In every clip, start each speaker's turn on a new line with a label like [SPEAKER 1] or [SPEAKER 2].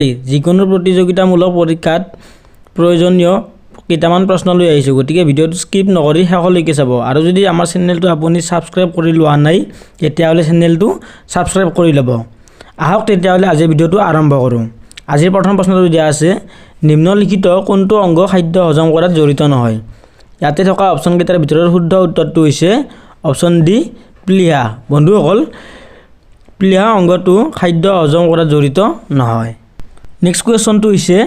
[SPEAKER 1] যিকোনো প্ৰতিযোগিতামূলক পৰীক্ষাত প্ৰয়োজনীয় কেইটামান প্ৰশ্ন লৈ আহিছোঁ গতিকে ভিডিঅ'টো স্কিপ নকৰি শেষলৈকে চাব আৰু যদি আমাৰ চেনেলটো আপুনি সাবস্ক্ৰাইব কৰি লোৱা নাই তেতিয়াহ'লে চেনেলটো সাবস্ক্ৰাইব কৰি ল'ব আহক তেতিয়াহ'লে আজি ভিডিঅ'টো আৰম্ভ কৰোঁ আজিৰ প্ৰথম প্ৰশ্নটো দিয়া আছে নিম্নলিখিত কোনটো অংগ খাদ্য হজম কৰাত জড়িত নহয় ইয়াতে থকা অপচন কেইটাৰ ভিতৰত শুদ্ধ উত্তৰটো হৈছে অপচন ডি প্লিহা বন্ধুসকল প্লিহা অংগটো খাদ্য হজম কৰাত জড়িত নহয় নেক্সট কুৱেশ্যনটো হৈছে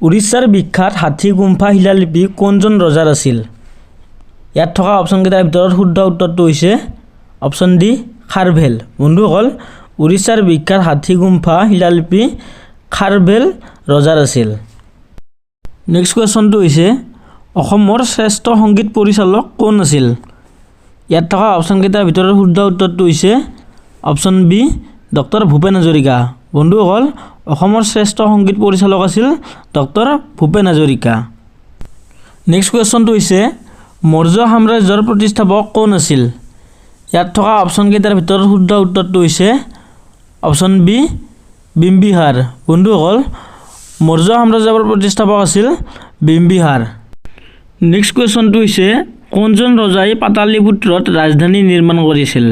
[SPEAKER 1] উৰিষ্যাৰ বিখ্যাত হাতী গুম্ফা শিলালিপি কোনজন ৰজাৰ আছিল ইয়াত থকা অপচন কেইটাৰ ভিতৰত শুদ্ধ উত্তৰটো হৈছে অপচন ডি খাৰভেল বন্ধুসকল উৰিষ্যাৰ বিখ্যাত হাতী গুম্ফা শিলালিপি খাৰভেল ৰজাৰ আছিল নেক্সট কুৱেশ্যনটো হৈছে অসমৰ শ্ৰেষ্ঠ সংগীত পৰিচালক কোন আছিল ইয়াত থকা অপচন কেইটাৰ ভিতৰত শুদ্ধ উত্তৰটো হৈছে option B doctor Bhupen Hazarika বন্ধুসকল অসমৰ শ্ৰেষ্ঠ সংগীত পৰিচালক আছিল ডক্টৰ ভূপেন হাজৰিকা নেক্সট কুৱেশ্যনটো হৈছে মৌৰ্য সাম্ৰাজ্যৰ প্ৰতিষ্ঠাপক কোন আছিল ইয়াত থকা অপচন কেইটাৰ ভিতৰত শুদ্ধ উত্তৰটো হৈছে অপচন বি বিম্বিহাৰ বন্ধুসকল মৌৰ্য সাম্ৰাজ্যৰ প্ৰতিষ্ঠাপক আছিল বিম্বিহাৰ নেক্সট কুৱেশ্যনটো হৈছে কোনজন ৰজাই পাটালিপুত্ৰত ৰাজধানী নিৰ্মাণ কৰিছিল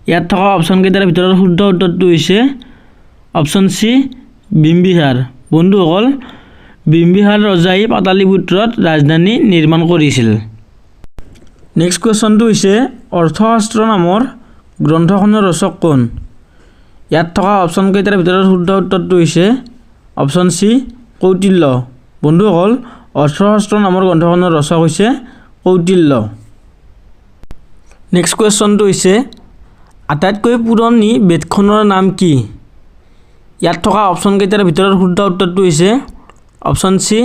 [SPEAKER 1] ইয়াত থকা অপচন কেইটাৰ ভিতৰত শুদ্ধ উত্তৰটো হৈছে অপচন সি বিম্বিহাৰ বন্ধুসকল বিম্বিহাৰ ৰজাই পাটালিপুত্ৰত ৰাজধানী নিৰ্মাণ কৰিছিল নেক্সট কুৱেশ্যনটো হৈছে অৰ্থশাস্ত্ৰ নামৰ গ্ৰন্থখনৰ ৰচক কোন ইয়াত থকা অপচন কেইটাৰ ভিতৰত শুদ্ধ উত্তৰটো হৈছে অপচন সি কৌটিল্য বন্ধুসকল অৰ্থশাস্ত্ৰ নামৰ গ্ৰন্থখনৰ ৰচক হৈছে কৌটিল্য নেক্সট কুৱেশ্যনটো হৈছে আটাইতকৈ পুৰণি বেদখনৰ নাম কি ইয়াত থকা অপচন কেইটাৰ ভিতৰত শুদ্ধ উত্তৰটো হৈছে অপচন সি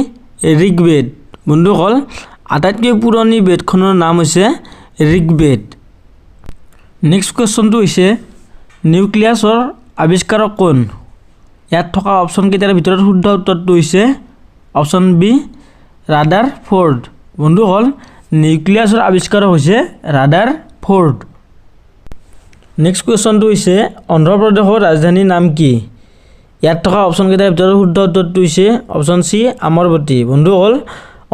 [SPEAKER 1] ঋগ্বেদ বন্ধুসকল আটাইতকৈ পুৰণি বেদখনৰ নাম হৈছে ঋগ্বেদ নেক্সট কুৱেশ্যনটো হৈছে নিউক্লিয়াছৰ আৱিষ্কাৰক কোন ইয়াত থকা অপচন কেইটাৰ ভিতৰত শুদ্ধ উত্তৰটো হৈছে অপচন বি ৰাদাৰফৰ্ড বন্ধুসকল নিউক্লিয়াছৰ আৱিষ্কাৰক হৈছে ৰাদাৰফৰ্ড নেক্সট কুৱেশ্যনটো হৈছে অন্ধ্ৰপ্ৰদেশৰ ৰাজধানীৰ নাম কি ইয়াত থকা অপচন কেইটাৰ ভিতৰত শুদ্ধ উত্তৰটো হৈছে অপচন সি আমৰৱতী বন্ধুসকল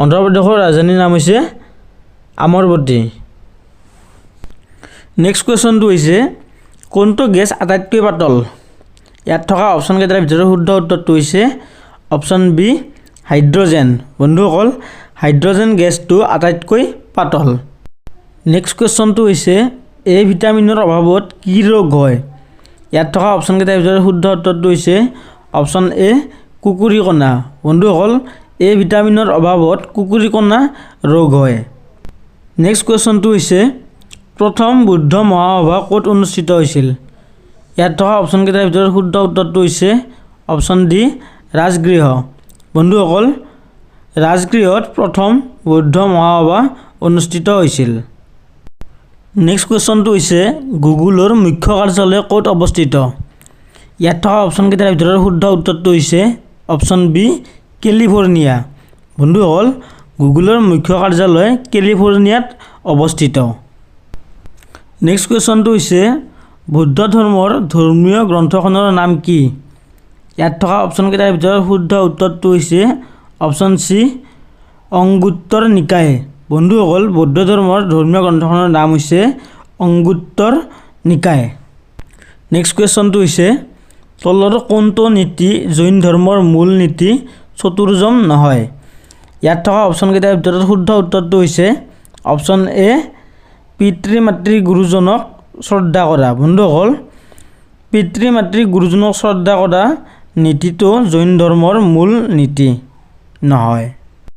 [SPEAKER 1] অন্ধ্ৰপ্ৰদেশৰ ৰাজধানীৰ নাম হৈছে আমৰৱতী নেক্সট কুৱেশ্যনটো হৈছে কোনটো গেছ আটাইতকৈ পাতল ইয়াত থকা অপচন কেইটাৰ ভিতৰত শুদ্ধ উত্তৰটো হৈছে অপচন বি হাইড্ৰজেন বন্ধুসকল হাইড্ৰজেন গেছটো আটাইতকৈ পাতল নেক্সট কুৱেশ্যনটো হৈছে এ ভিটামিনৰ অভাৱত কি ৰোগ হয় ইয়াত থকা অপচন কেইটাৰ ভিতৰত শুদ্ধ উত্তৰটো হৈছে অপচন এ কুকুৰীকণা বন্ধুসকল এ ভিটামিনৰ অভাৱত কুকুৰীকণা ৰোগ হয় নেক্সট কুৱেশ্যনটো হৈছে প্ৰথম বুদ্ধ মহাসভা ক'ত অনুষ্ঠিত হৈছিল ইয়াত থকা অপচন কেইটাৰ ভিতৰত শুদ্ধ উত্তৰটো হৈছে অপচন ডি ৰাজগৃহ বন্ধুসকল ৰাজগৃহত প্ৰথম বুদ্ধ মহাসভা অনুষ্ঠিত হৈছিল নেক্সট কুৱেশ্যনটো হৈছে গুগলৰ মুখ্য কাৰ্যালয় ক'ত অৱস্থিত ইয়াত থকা অপচন কেইটাৰ ভিতৰত শুদ্ধ উত্তৰটো হৈছে অপচন বি কেলিফৰ্ণিয়া বন্ধুসকল গুগলৰ মুখ্য কাৰ্যালয় কেলিফৰ্ণিয়াত অৱস্থিত নেক্সট কুৱেশ্যনটো হৈছে বৌদ্ধ ধৰ্মৰ ধৰ্মীয় গ্ৰন্থখনৰ নাম কি ইয়াত থকা অপচন কেইটাৰ ভিতৰত শুদ্ধ উত্তৰটো হৈছে অপচন চি অংগুত্তৰ নিকায় বন্ধুসকল বৌদ্ধ ধৰ্মৰ ধৰ্মীয় গ্ৰন্থখনৰ নাম হৈছে অংগুত্তৰ নিকায় নেক্সট কুৱেশ্যনটো হৈছে তলৰ কোনটো নীতি জৈন ধৰ্মৰ মূল নীতি চতুৰ্যম নহয় ইয়াত থকা অপচন কেইটাৰ ভিতৰত শুদ্ধ উত্তৰটো হৈছে অপচন এ পিতৃ মাতৃ গুৰুজনক শ্ৰদ্ধা কৰা বন্ধুসকল পিতৃ মাতৃ গুৰুজনক শ্ৰদ্ধা কৰা নীতিটো জৈন ধৰ্মৰ মূল নীতি নহয়